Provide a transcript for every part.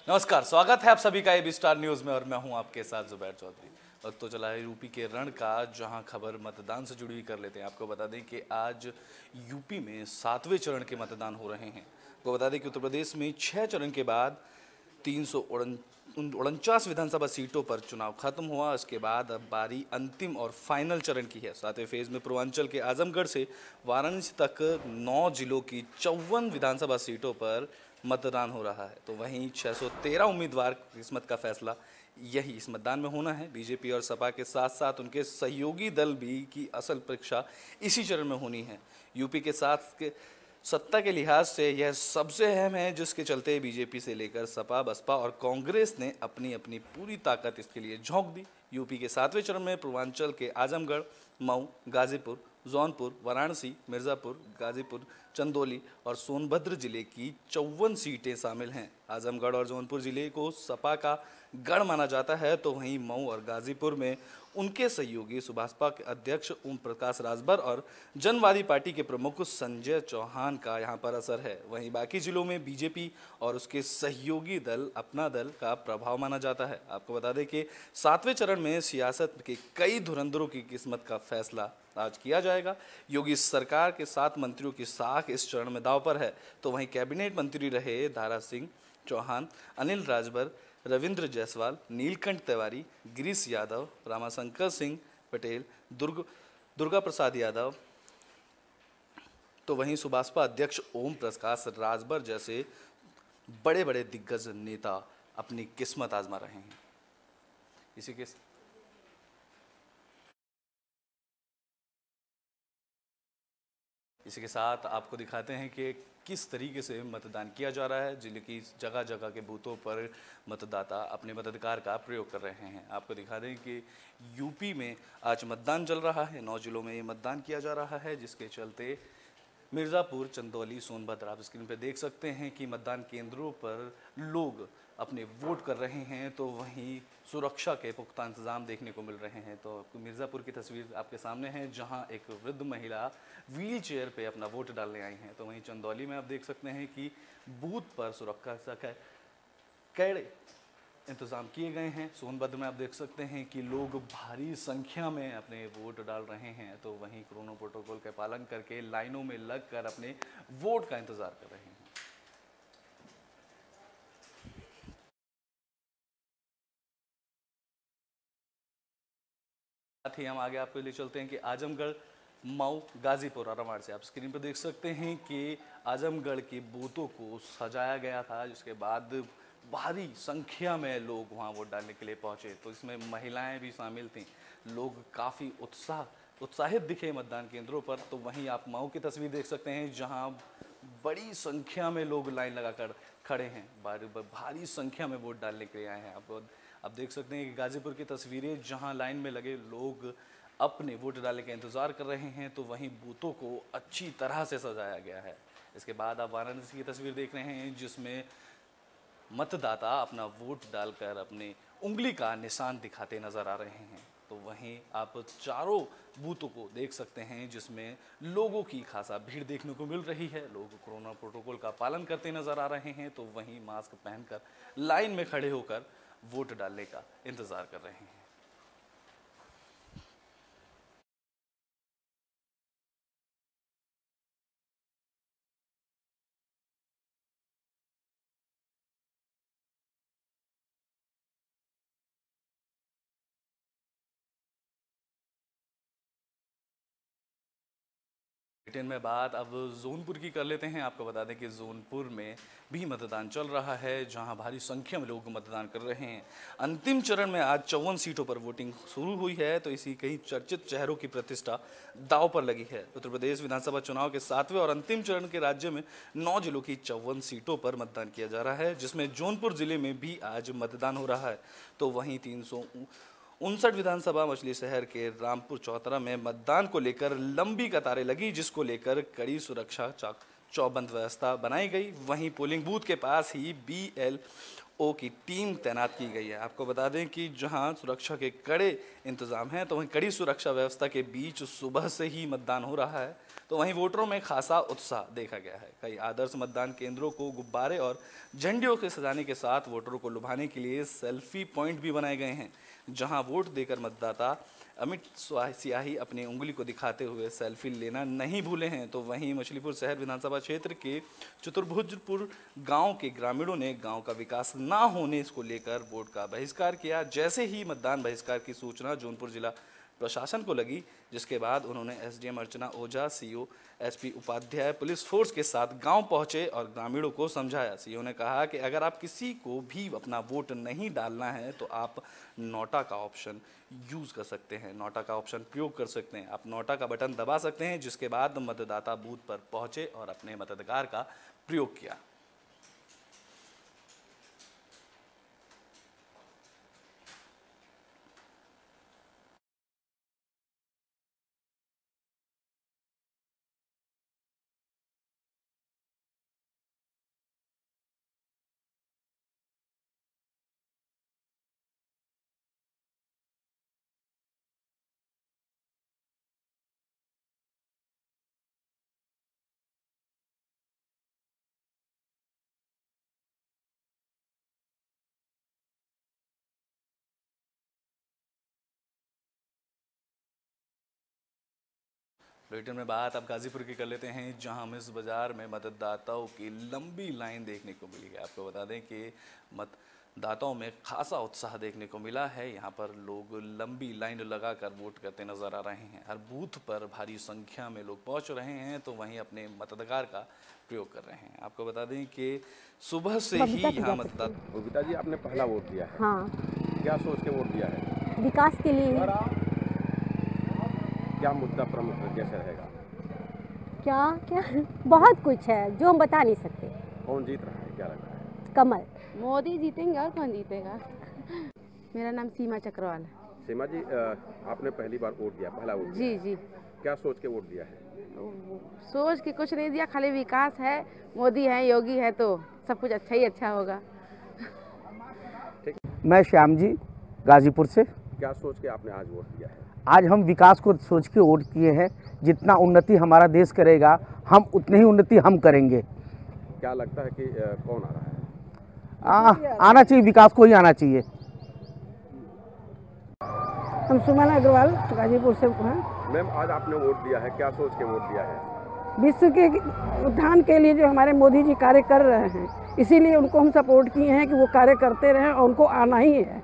नमस्कार, स्वागत है आप सभी का एबी स्टार न्यूज में और मैं हूं आपके साथ जुबैर चौधरी। वक्त तो चला है यूपी के रण का, जहां खबर मतदान से जुड़ी हुई कर लेते हैं। आपको बता दें कि आज यूपी में 7वें चरण के मतदान हो रहे हैं। आपको बता दें कि उत्तर प्रदेश में 6 चरण के बाद 349 विधानसभा सीटों पर चुनाव खत्म हुआ। इसके बाद अब बारी अंतिम और फाइनल चरण की है। 7वें फेज में पूर्वांचल के आजमगढ़ से वाराणसी तक 9 जिलों की 54 विधानसभा सीटों पर मतदान हो रहा है। तो वहीं 613 उम्मीदवार किस्मत का फैसला यही इस मतदान में होना है। बीजेपी और सपा के साथ साथ उनके सहयोगी दल भी की असल परीक्षा इसी चरण में होनी है। यूपी के साथ के सत्ता के लिहाज से यह सबसे अहम है, जिसके चलते बीजेपी से लेकर सपा, बसपा और कांग्रेस ने अपनी अपनी पूरी ताकत इसके लिए झोंक दी। यूपी के 7वें चरण में पूर्वांचल के आजमगढ़, मऊ, गाजीपुर, जौनपुर, वाराणसी, मिर्ज़ापुर, गाजीपुर, चंदौली और सोनभद्र जिले की 54 सीटें शामिल हैं। आजमगढ़ और जौनपुर जिले को सपा का गढ़ माना जाता है, तो वहीं मऊ और गाजीपुर में उनके सहयोगी सुभाषपा के अध्यक्ष ओम प्रकाश राजभर और जनवादी पार्टी के प्रमुख संजय चौहान का यहां पर असर है। वहीं बाकी जिलों में बीजेपी और उसके सहयोगी दल अपना दल का प्रभाव माना जाता है। आपको बता दें कि 7वें चरण में सियासत के कई धुरंधरों की किस्मत का फैसला आज किया जाएगा। योगी सरकार के 7 मंत्रियों की साख इस चरण में दांव पर है। तो वहीं कैबिनेट मंत्री रहे दारा सिंह चौहान, अनिल राजभर, रविंद्र जायसवाल, नीलकंठ तिवारी, गिरीश यादव, रामाशंकर सिंह पटेल, दुर्गा प्रसाद यादव, तो वहीं सुभाषपा अध्यक्ष ओम प्रकाश राजभर जैसे बड़े बड़े दिग्गज नेता अपनी किस्मत आजमा रहे हैं। इसी के साथ आपको दिखाते हैं कि किस तरीके से मतदान किया जा रहा है। जिले की जगह जगह के बूथों पर मतदाता अपने मताधिकार का प्रयोग कर रहे हैं। आपको दिखा दें कि यूपी में आज मतदान चल रहा है। 9 जिलों में ये मतदान किया जा रहा है, जिसके चलते मिर्ज़ापुर, चंदौली, सोनभद्र आप स्क्रीन पर देख सकते हैं कि मतदान केंद्रों पर लोग अपने वोट कर रहे हैं। तो वहीं सुरक्षा के पुख्ता इंतजाम देखने को मिल रहे हैं। तो मिर्ज़ापुर की तस्वीर आपके सामने है, जहां एक वृद्ध महिला व्हील चेयर पे अपना वोट डालने आई हैं। तो वहीं चंदौली में आप देख सकते हैं कि बूथ पर सुरक्षा के कड़े इंतजाम किए गए हैं। सोनभद्र में आप देख सकते हैं कि लोग भारी संख्या में अपने वोट डाल रहे हैं। तो वहीं कोरोना प्रोटोकॉल का पालन करके लाइनों में लगकर अपने वोट का इंतजार कर रहे हैं। साथ ही हम आगे आपको ले चलते हैं कि आजमगढ़, मऊ, गाजीपुर और रामगढ़ से आप स्क्रीन पर देख सकते हैं कि आजमगढ़ के बूथों को सजाया गया था, जिसके बाद भारी संख्या में लोग वहां वोट डालने के लिए पहुंचे। तो इसमें महिलाएं भी शामिल थीं। लोग काफ़ी उत्साहित दिखे मतदान केंद्रों पर। तो वहीं आप मऊ की तस्वीर देख सकते हैं, जहां बड़ी संख्या में लोग लाइन लगाकर खड़े हैं, भारी संख्या में वोट डालने के लिए आए हैं। आप देख सकते हैं कि गाजीपुर की तस्वीरें, जहां लाइन में लगे लोग अपने वोट डालने का इंतजार कर रहे हैं। तो वहीं बूथों को अच्छी तरह से सजाया गया है। इसके बाद आप वाराणसी की तस्वीर देख रहे हैं, जिसमें मतदाता अपना वोट डालकर अपने उंगली का निशान दिखाते नजर आ रहे हैं। तो वहीं आप चारों बूथों को देख सकते हैं, जिसमें लोगों की खासा भीड़ देखने को मिल रही है। लोग कोरोना प्रोटोकॉल का पालन करते नजर आ रहे हैं। तो वहीं मास्क पहनकर लाइन में खड़े होकर वोट डालने का इंतजार कर रहे हैं। ब्रिटेन में बात अब जौनपुर की कर लेते हैं। आपको बता दें कि जौनपुर में भी मतदान चल रहा है, जहां भारी संख्या में लोग मतदान कर रहे हैं। अंतिम चरण में आज 54 सीटों पर वोटिंग शुरू हुई है। तो इसी कई चर्चित चेहरों की प्रतिष्ठा दांव पर लगी है। उत्तर प्रदेश विधानसभा चुनाव के 7वें और अंतिम चरण के राज्य में 9 जिलों की 54 सीटों पर मतदान किया जा रहा है, जिसमें जौनपुर जिले में भी आज मतदान हो रहा है। तो वहीं 359 विधानसभा मछली शहर के रामपुर चौतरा में मतदान को लेकर लंबी कतारें लगी, जिसको लेकर कड़ी सुरक्षा चौबंद व्यवस्था बनाई गई। वहीं पोलिंग बूथ के पास ही BL ओ की टीम तैनात की गई है। आपको बता दें कि जहां सुरक्षा के कड़े इंतजाम हैं, तो वहीं कड़ी सुरक्षा व्यवस्था के बीच सुबह से ही मतदान हो रहा है। तो वहीं वोटरों में खासा उत्साह देखा गया है। कई आदर्श मतदान केंद्रों को गुब्बारे और झंडियों के सजाने के साथ वोटरों को लुभाने के लिए सेल्फी पॉइंट भी बनाए गए हैं, जहां वोट देकर मतदाता अमिट स्याही अपनी उंगली को दिखाते हुए सेल्फी लेना नहीं भूले हैं। तो वहीं मछलीपुर शहर विधानसभा क्षेत्र के चतुर्भुजपुर गांव के ग्रामीणों ने गांव का विकास ना होने को लेकर वोट का बहिष्कार किया। जैसे ही मतदान बहिष्कार की सूचना जौनपुर जिला प्रशासन को लगी, जिसके बाद उन्होंने SDM Archana Ojha, CO SP Upadhyay police force के साथ गांव पहुंचे और ग्रामीणों को समझाया। सीओ ने कहा कि अगर आप किसी को भी अपना वोट नहीं डालना है तो आप नोटा का ऑप्शन यूज़ कर सकते हैं, नोटा का ऑप्शन प्रयोग कर सकते हैं। आप नोटा का बटन दबा सकते हैं, जिसके बाद मतदाता बूथ पर पहुंचे और अपने मताधिकार का प्रयोग किया। बुलेटिन में बात अब गाजीपुर की कर लेते हैं, जहां मिस बाजार में मतदाताओं की लंबी लाइन देखने को मिली है। आपको बता दें कि मतदाताओं में खासा उत्साह देखने को मिला है। यहां पर लोग लंबी लाइन लगाकर वोट करते नजर आ रहे हैं। हर बूथ पर भारी संख्या में लोग पहुंच रहे हैं, तो वहीं अपने मताधिकार का प्रयोग कर रहे हैं। आपको बता दें कि सुबह से ही यहाँ मतदाता। बबीता जी, आपने पहला वोट दिया है। हाँ। क्या सोच के वोट दिया है? विकास के लिए। क्या मुद्दा प्रमुख कैसे रहेगा? क्या क्या बहुत कुछ है जो हम बता नहीं सकते। कौन जीत रहा है, क्या लग रहा है? कमल। मोदी जीतेंगे और कौन जीतेगा? मेरा नाम सीमा चक्रवाल है। सीमा जी, आपने पहली बार वोट दिया, पहला वोट दिया। जी जी। क्या सोच के वोट दिया है? सोच के कुछ नहीं दिया, खाली विकास है, मोदी है, योगी है, तो सब कुछ अच्छा ही अच्छा होगा। ठीक। मैं श्याम जी गाजीपुर से। क्या सोच के आपने आज वोट दिया है? आज हम विकास को सोच के वोट किए हैं। जितना उन्नति हमारा देश करेगा, हम उतनी ही उन्नति हम करेंगे। क्या लगता है कि कौन आ रहा है? आना चाहिए, विकास को ही आना चाहिए। हम सुमन अग्रवाल गाजीपुर से हैं। मैम, आज आपने वोट दिया है, क्या सोच के वोट दिया है? विश्व के उत्थान के लिए जो हमारे मोदी जी कार्य कर रहे हैं, इसीलिए उनको हम सपोर्ट किए हैं कि वो कार्य करते रहें और उनको आना ही है।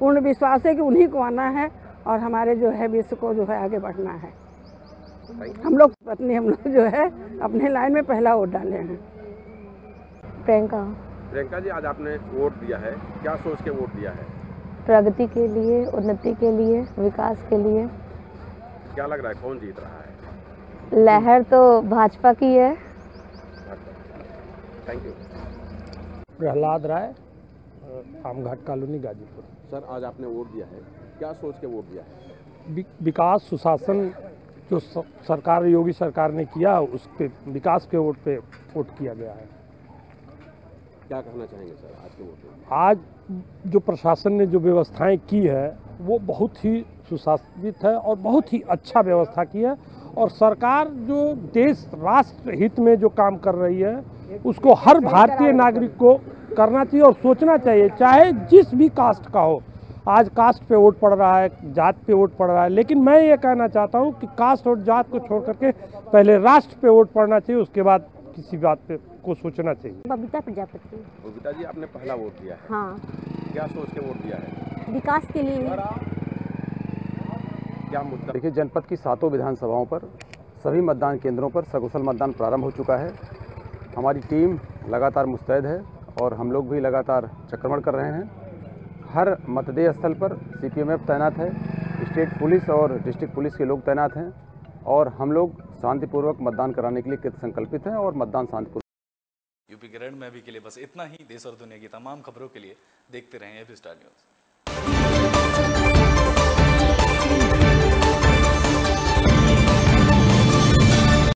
पूर्ण विश्वास है कि उन्हीं को आना है और हमारे जो है विश्व को जो है आगे बढ़ना है। हम लोग जो है अपने लाइन में पहला वोट डाले हैं। प्रियंका जी, आज आपने वोट दिया है, क्या सोच के वोट दिया है? प्रगति के लिए, उन्नति के लिए, विकास के लिए। क्या लग रहा है, कौन जीत रहा है? लहर तो भाजपा की है। Thank you. Prahlad Rai, Amghat colony Ghazipur. Sir, आज आपने वोट दिया है, क्या सोच के वोट दिया है? विकास सुशासन जो सरकार, योगी सरकार ने किया, उस पे विकास के वोट पे वोट किया गया है। क्या कहना चाहेंगे सर आज के वोट में? आज जो प्रशासन ने जो व्यवस्थाएं की है वो बहुत ही सुशासित है और बहुत ही अच्छा व्यवस्था की है। और सरकार जो देश राष्ट्र हित में जो काम कर रही है, उसको हर भारतीय नागरिक को करना चाहिए और सोचना चाहिए, चाहे जिस भी कास्ट का हो। आज कास्ट पे वोट पड़ रहा है, जात पे वोट पड़ रहा है, लेकिन मैं ये कहना चाहता हूँ कि कास्ट और जात को छोड़ करके पहले राष्ट्र पे वोट पड़ना चाहिए, उसके बाद किसी बात पे को सोचना चाहिए। बबीता प्रजापति। बबीता जी, आपने पहला वोट दिया है। हाँ। क्या सोच के वोट दिया है? विकास के लिए। क्या मुद्दा? देखिए, जनपद की 7 विधानसभाओं पर सभी मतदान केंद्रों पर सकुशल मतदान प्रारंभ हो चुका है। हमारी टीम लगातार मुस्तैद है और हम लोग भी लगातार चक्रमण कर रहे हैं। हर मतदेय स्थल पर सीपीएमएफ तैनात है, स्टेट पुलिस और डिस्ट्रिक्ट पुलिस के लोग तैनात हैं और हम लोग शांतिपूर्वक मतदान कराने के लिए कृत संकल्पित हैं और मतदान शांतिपूर्वक। यूपी के रण में अभी के लिए बस इतना ही। देश और दुनिया की तमाम खबरों के लिए देखते रहें एबी स्टार न्यूज़।